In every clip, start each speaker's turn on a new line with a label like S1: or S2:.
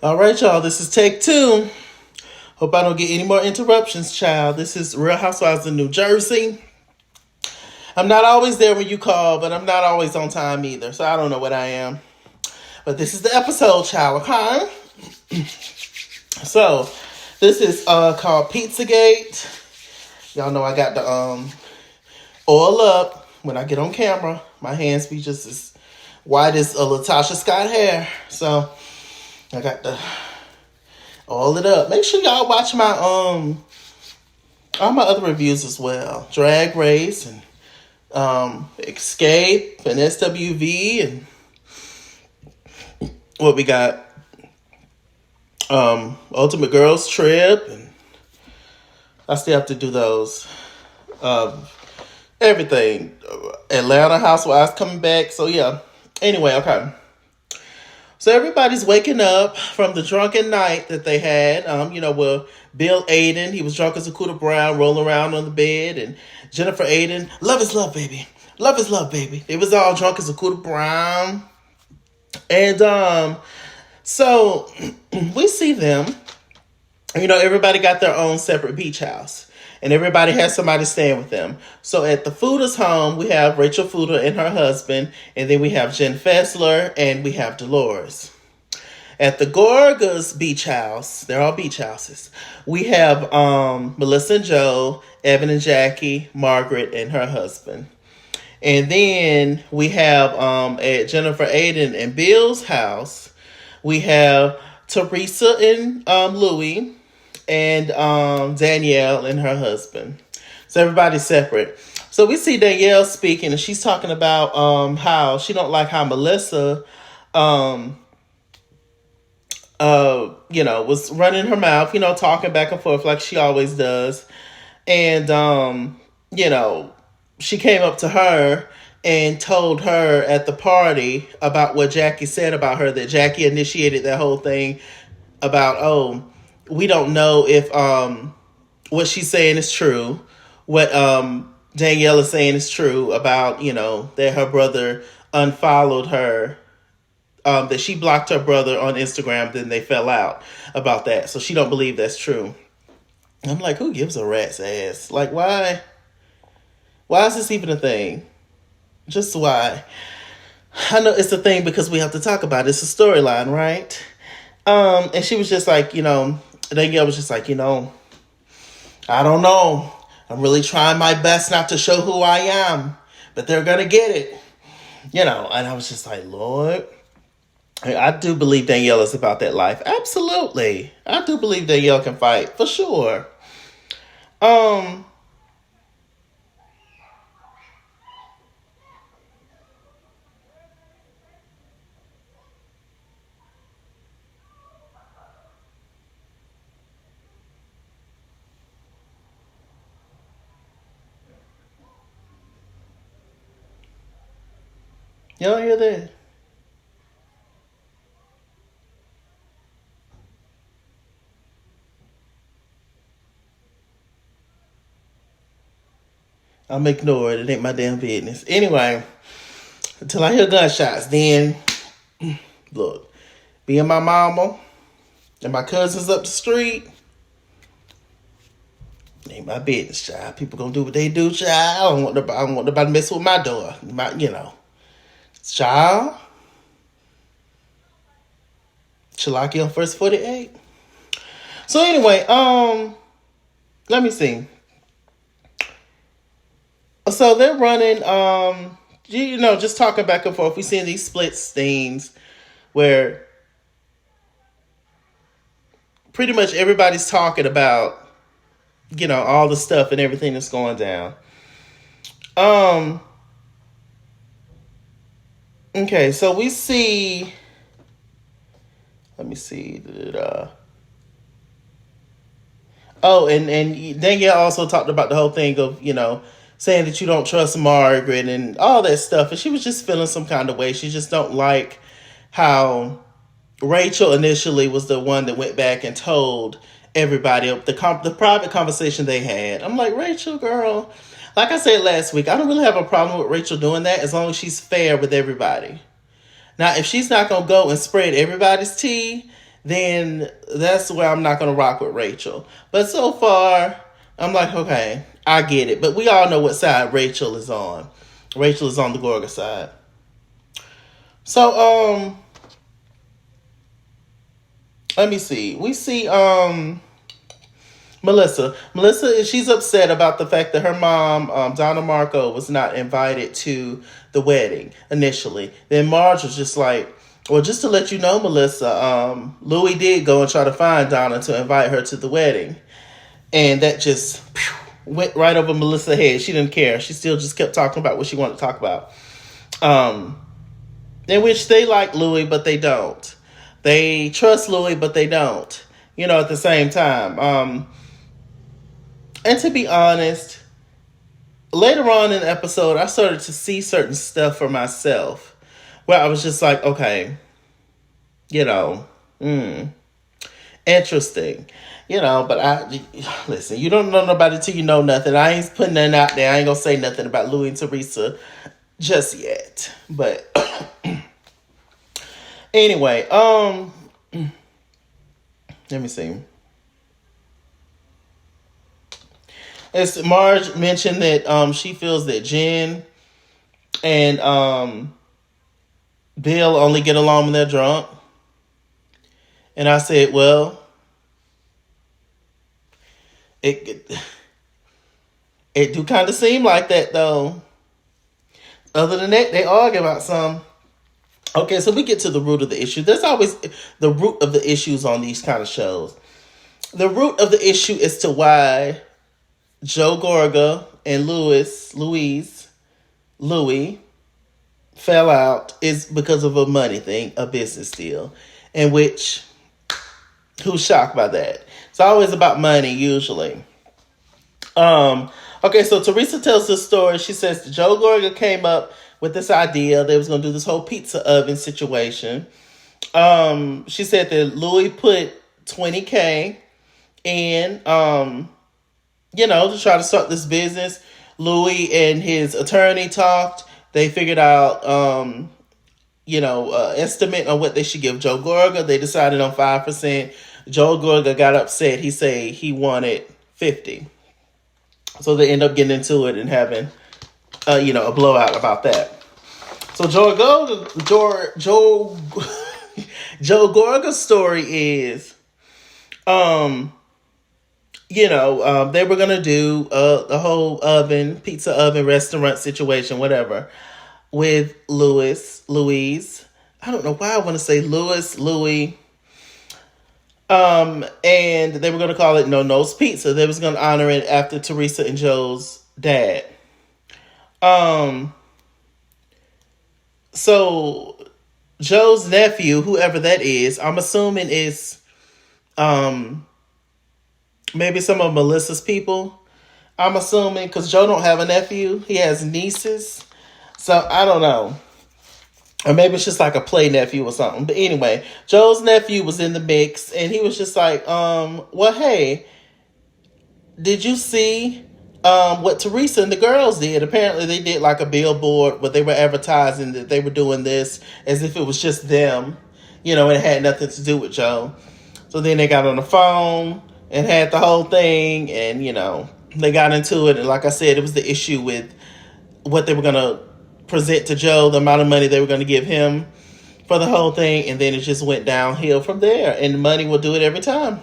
S1: All right, y'all. This is take two. Hope I don't get any more interruptions, child. This is Real Housewives of New Jersey. I'm not always there when you call, but I'm not always on time either. So I don't know what I am. But this is the episode, child, okay? So this is called Pizzagate. Y'all know I got the oil up when I get on camera. My hands be just as white as a Latasha Scott hair. So I got to oil it up. Make sure y'all watch my all my other reviews as well. Drag Race and Escape and SWV and what we got. Ultimate Girls Trip, and I still have to do those. Everything. Atlanta Housewives coming back. So yeah. Anyway, okay. So everybody's waking up from the drunken night that they had. With Bill Aiden, he was drunk as a Cooter Brown, rolling around on the bed, and Jennifer Aiden, love is love, baby. Love is love, baby. They was all drunk as a Cooter Brown. And so we see them. Everybody got their own separate beach house. And everybody has somebody staying with them. So at the Fuda's home, we have Rachel Fuda and her husband. And then we have Jen Fessler and we have Dolores. At the Gorga's beach house, they're all beach houses, we have Melissa and Joe, Evan and Jackie, Margaret and her husband. And then we have at Jennifer Aiden and Bill's house, we have Teresa and Louie, and Danielle and her husband. So everybody's separate. So we see Danielle speaking, and she's talking about how she don't like how Melissa was running her mouth, talking back and forth like she always does. And she came up to her and told her at the party about what Jackie said about her, that Jackie initiated that whole thing about, we don't know if what she's saying is true. What Danielle is saying is true about, that her brother unfollowed her, that she blocked her brother on Instagram, then they fell out about that. So she don't believe that's true. I'm like, who gives a rat's ass? Like, why? Why is this even a thing? Just why? I know it's a thing because we have to talk about it. It's a storyline, right? And she was just like, Danielle was just like, I don't know. I'm really trying my best not to show who I am, but they're going to get it. And I was just like, Lord, I do believe Danielle is about that life. Absolutely. I do believe Danielle can fight for sure. Y'all hear that? I'm ignoring it. It ain't my damn business. Anyway, until I hear gunshots, then, look, being my mama and my cousins up the street, ain't my business, child. People gonna do what they do, child. I don't want nobody to mess with my door. Child. Chalaki on first 48. So anyway, let me see. So they're running, just talking back and forth. We seeing these split scenes where pretty much everybody's talking about, all the stuff and everything that's going down. Okay, so we see, let me see. And Danielle also talked about the whole thing of, saying that you don't trust Margaret and all that stuff. And she was just feeling some kind of way. She just don't like how Rachel initially was the one that went back and told everybody the private conversation they had. I'm like, Rachel, girl, like I said last week, I don't really have a problem with Rachel doing that as long as she's fair with everybody. Now, if she's not going to go and spread everybody's tea, then that's where I'm not going to rock with Rachel. But so far, I'm like, okay, I get it. But we all know what side Rachel is on. Rachel is on the Gorga side. So, let me see. We see, Melissa. Melissa, she's upset about the fact that her mom, Donna Marco, was not invited to the wedding initially. Then Marge was just like, well, just to let you know, Melissa, Louis did go and try to find Donna to invite her to the wedding. And that just went right over Melissa's head. She didn't care. She still just kept talking about what she wanted to talk about. In which they like Louis, but they don't. They trust Louis, but they don't. At the same time. And to be honest, later on in the episode, I started to see certain stuff for myself where I was just like, okay, interesting. But listen, you don't know nobody till you know nothing. I ain't putting nothing out there. I ain't gonna say nothing about Louis and Teresa just yet. But anyway, let me see. As Marge mentioned that she feels that Jen and Bill only get along when they're drunk. And I said, well, it do kind of seem like that, though. Other than that, they argue about some. Okay, so we get to the root of the issue. There's always the root of the issues on these kind of shows. The root of the issue is to why Joe Gorga and Louis fell out is because of a money thing, a business deal, in which, who's shocked by that? It's always about money, usually. Okay, so Teresa tells this story. She says that Joe Gorga came up with this idea. They was going to do this whole pizza oven situation. She said that Louis put $20K in, to try to start this business. Louis and his attorney talked. They figured out, estimate on what they should give Joe Gorga. They decided on 5%. Joe Gorga got upset. He said he wanted 50. So they end up getting into it and having, a blowout about that. So Joe Gorga's story is, they were going to do the whole pizza oven, restaurant situation, whatever, with Louise. I don't know why I want to say Louis. And they were going to call it No Nose Pizza. They was going to honor it after Teresa and Joe's dad. So Joe's nephew, whoever that is, I'm assuming is, maybe some of Melissa's people. I'm assuming, because Joe don't have a nephew. He has nieces. So, I don't know. Or maybe it's just like a play nephew or something. But anyway, Joe's nephew was in the mix. And he was just like, well, hey, did you see what Teresa and the girls did? Apparently they did like a billboard where they were advertising that they were doing this as if it was just them. It had nothing to do with Joe. So then they got on the phone and had the whole thing. And, they got into it. And like I said, it was the issue with what they were going to present to Joe, the amount of money they were going to give him for the whole thing, and then it just went downhill from there, and money will do it every time.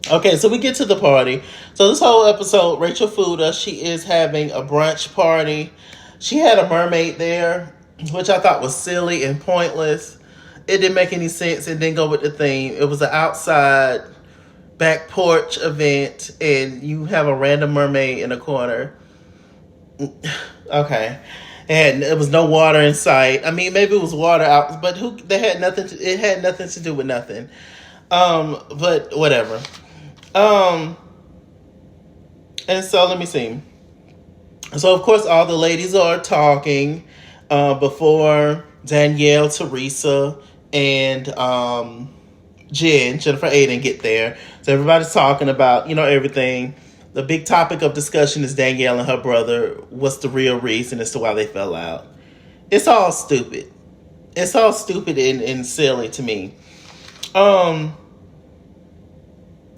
S1: Okay, so we get to the party. So this whole episode, Rachel Fuda, she is having a brunch party. She had a mermaid there, which I thought was silly and pointless. It didn't make any sense. It didn't go with the theme. It was an outside back porch event, and you have a random mermaid in a corner. Okay. And there was no water in sight. I mean, maybe it was water out, but it had nothing to do with nothing. But whatever. And so let me see. So of course all the ladies are talking before Danielle, Teresa, and Jennifer Aiden get there. So everybody's talking about, everything. The big topic of discussion is Danielle and her brother. What's the real reason as to why they fell out? It's all stupid. It's all stupid and silly to me. Um.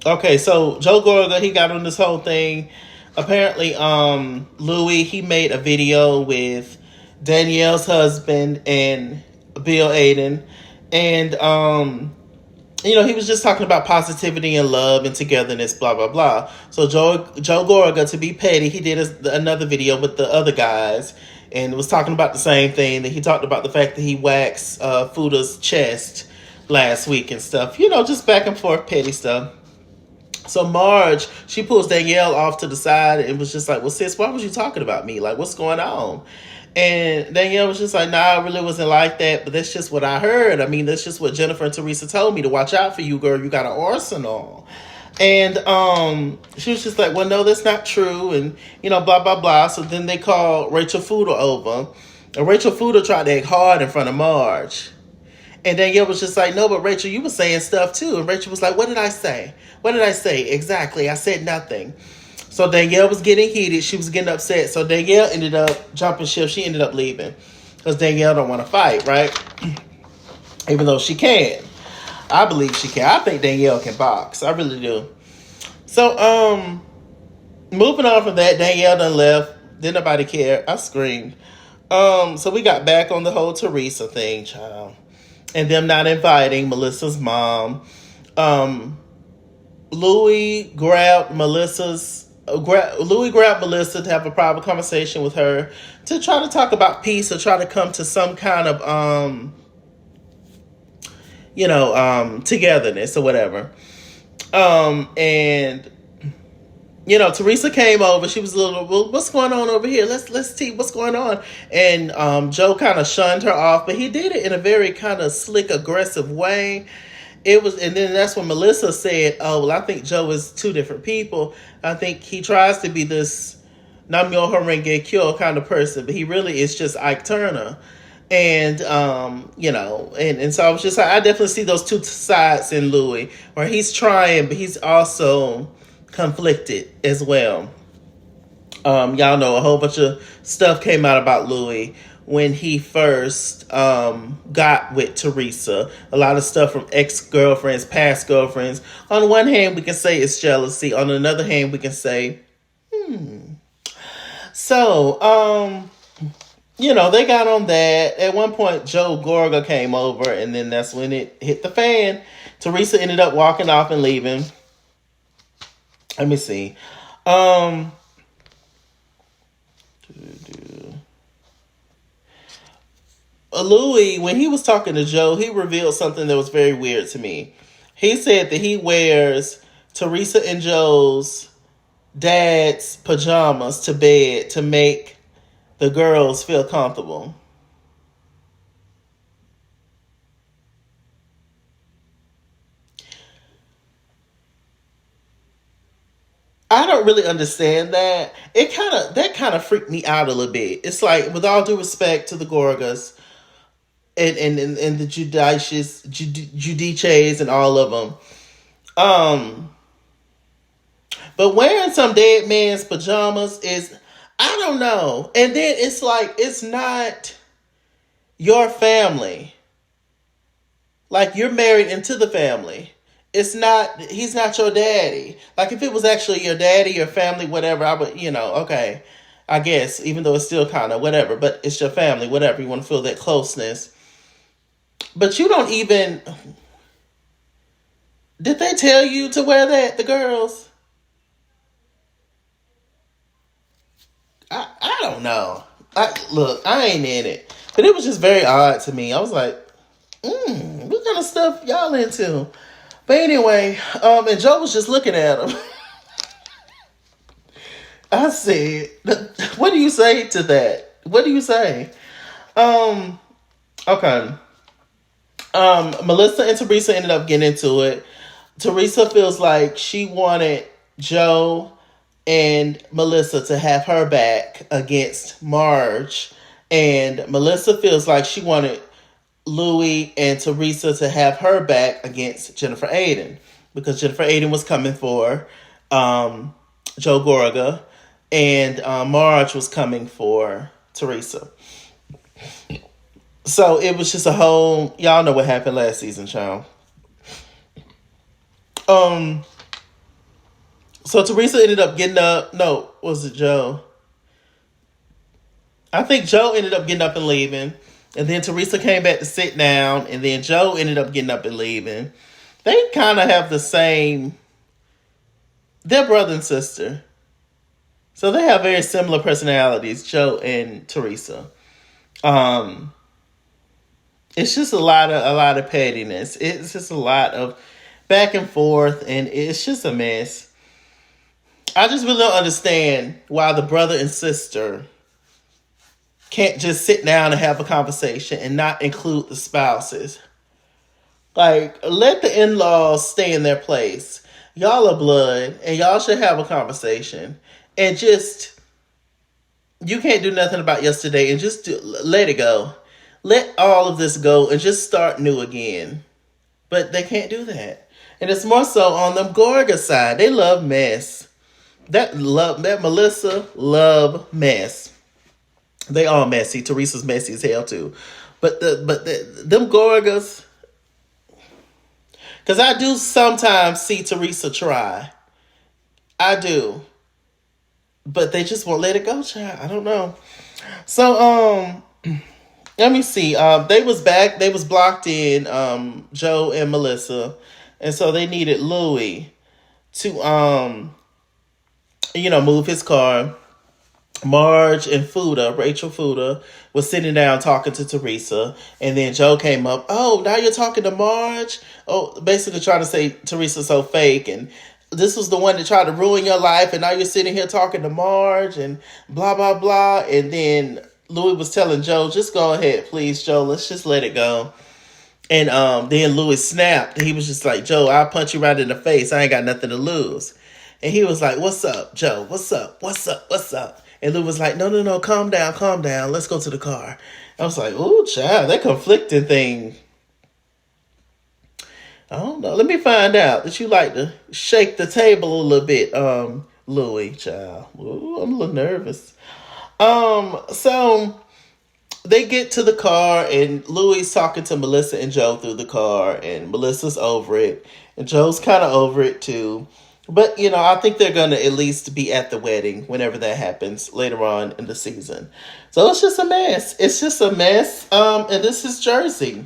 S1: Okay, so Joe Gorga, he got on this whole thing. Apparently, Louis, he made a video with Danielle's husband and Bill Aiden, and he was just talking about positivity and love and togetherness, blah blah blah. So Joe Gorga, to be petty, he did another video with the other guys and was talking about the same thing. That he talked about the fact that he waxed Fuda's chest last week and stuff. Just back and forth petty stuff. So Marge, she pulls Danielle off to the side and was just like, well, sis, why was you talking about me? Like, what's going on? And Danielle was just like, nah, it really wasn't like that, but that's just what I heard. I mean, that's just what Jennifer and Teresa told me, to watch out for you, girl. You got an arsenal. And she was just like, well, no, that's not true. And, blah, blah, blah. So then they called Rachel Fuda over. And Rachel Fuda tried to act hard in front of Marge. And Danielle was just like, no, but Rachel, you were saying stuff too. And Rachel was like, what did I say? What did I say? Exactly. I said nothing. So Danielle was getting heated. She was getting upset. So Danielle ended up jumping ship. She ended up leaving. Because Danielle don't want to fight, right? Even though she can. I believe she can. I think Danielle can box. I really do. So, moving on from that, Danielle done left. Didn't nobody care. I screamed. So we got back on the whole Teresa thing, child. And them not inviting Melissa's mom. Louis grabbed Melissa to have a private conversation with her to try to talk about peace, or try to come to some kind of togetherness or whatever. And Teresa came over. She was a little, well, what's going on over here? Let's see what's going on. And Joe kind of shunned her off, but he did it in a very kind of slick, aggressive way. And then that's when Melissa said, oh, well, I think Joe is two different people. I think he tries to be this Namyo Horenge Kyo kind of person, but he really is just Ike Turner. And, and so I was just like, I definitely see those two sides in Louis, where he's trying, but he's also conflicted as well. Y'all know a whole bunch of stuff came out about Louis when he first got with Teresa. A lot of stuff from ex-girlfriends, past girlfriends. On one hand, we can say it's jealousy. On another hand, we can say, So, they got on that. At one point, Joe Gorga came over, and then that's when it hit the fan. Teresa ended up walking off and leaving. Let me see. Louis, when he was talking to Joe, he revealed something that was very weird to me. He said that he wears Teresa and Joe's dad's pajamas to bed to make the girls feel comfortable. I don't really understand that. That kind of freaked me out a little bit. It's like, with all due respect to the Gorgas and the Judices and all of them, but wearing some dead man's pajamas is, I don't know. And then it's like, it's not your family. Like, you're married into the family. He's not your daddy. Like, if it was actually your daddy, your family, whatever, I would, okay, I guess, even though it's still kind of whatever, but it's your family, whatever, you want to feel that closeness. But you don't even, did they tell you to wear that, the girls? I don't know. Look, I ain't in it. But it was just very odd to me. I was like, what kind of stuff y'all into? But anyway, and Joe was just looking at him. I said, what do you say to that? What do you say? Okay. Melissa and Teresa ended up getting into it. Teresa feels like she wanted Joe and Melissa to have her back against Marge. And Melissa feels like she wanted Louis and Teresa to have her back against Jennifer Aiden, because Jennifer Aiden was coming for Joe Gorga, and Marge was coming for Teresa. So it was just a whole, y'all know what happened last season, child. Um, so Teresa ended up getting up. No, was it Joe? I think Joe ended up getting up and leaving. And then Teresa came back to sit down. And then Joe ended up getting up and leaving. They kind of have the same. They're brother and sister. So they have very similar personalities, Joe and Teresa. Um, it's just a lot of pettiness. It's just a lot of back and forth, and it's just a mess. I just really don't understand why the brother and sister can't just sit down and have a conversation and not include the spouses. Like, let the in-laws stay in their place. Y'all are blood, and y'all should have a conversation. And just, you can't do nothing about yesterday, and just let it go. Let all of this go and just start new again. But they can't do that. And it's more so on the Gorga side. They love mess. That Melissa love mess. They all messy. Teresa's messy as hell too. But them Gorgas, because I do sometimes see Teresa try. I do. But they just won't let it go, child. I don't know. So, let me see. They was back. They was blocked in, Joe and Melissa. And so they needed Louis to, move his car. Marge and Rachel Fuda, was sitting down talking to Teresa. And then Joe came up. Oh, now you're talking to Marge? Oh, basically trying to say Teresa's so fake. And this was the one that tried to ruin your life. And now you're sitting here talking to Marge and blah, blah, blah. And then Louis was telling Joe, just go ahead, please, Joe. Let's just let it go. And then Louis snapped. He was just like, Joe, I'll punch you right in the face. I ain't got nothing to lose. And he was like, what's up, Joe? What's up? What's up? What's up? And Lou was like, no, calm down. Let's go to the car. I was like, ooh, child, that conflicting thing. I don't know. Let me find out that you like to shake the table a little bit, Louis, child. Ooh, I'm a little nervous. So they get to the car, and Louis is talking to Melissa and Joe through the car, and Melissa's over it, and Joe's kind of over it too. But, I think they're going to at least be at the wedding whenever that happens later on in the season. So it's just a mess. It's just a mess. And this is Jersey.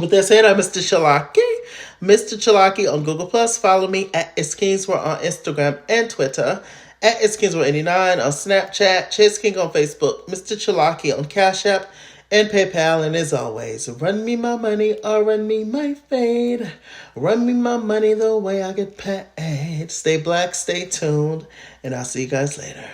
S1: With that said, I'm MrChalaki. MrChalaki on Google+. Follow me at It's Kingsworld on Instagram and Twitter. At It's Kingsworld89 on Snapchat. Chase King on Facebook. MrChalaki on Cash App and PayPal. And as always, run me my money or run me my fade. Run me my money the way I get paid. Stay black, stay tuned, and I'll see you guys later.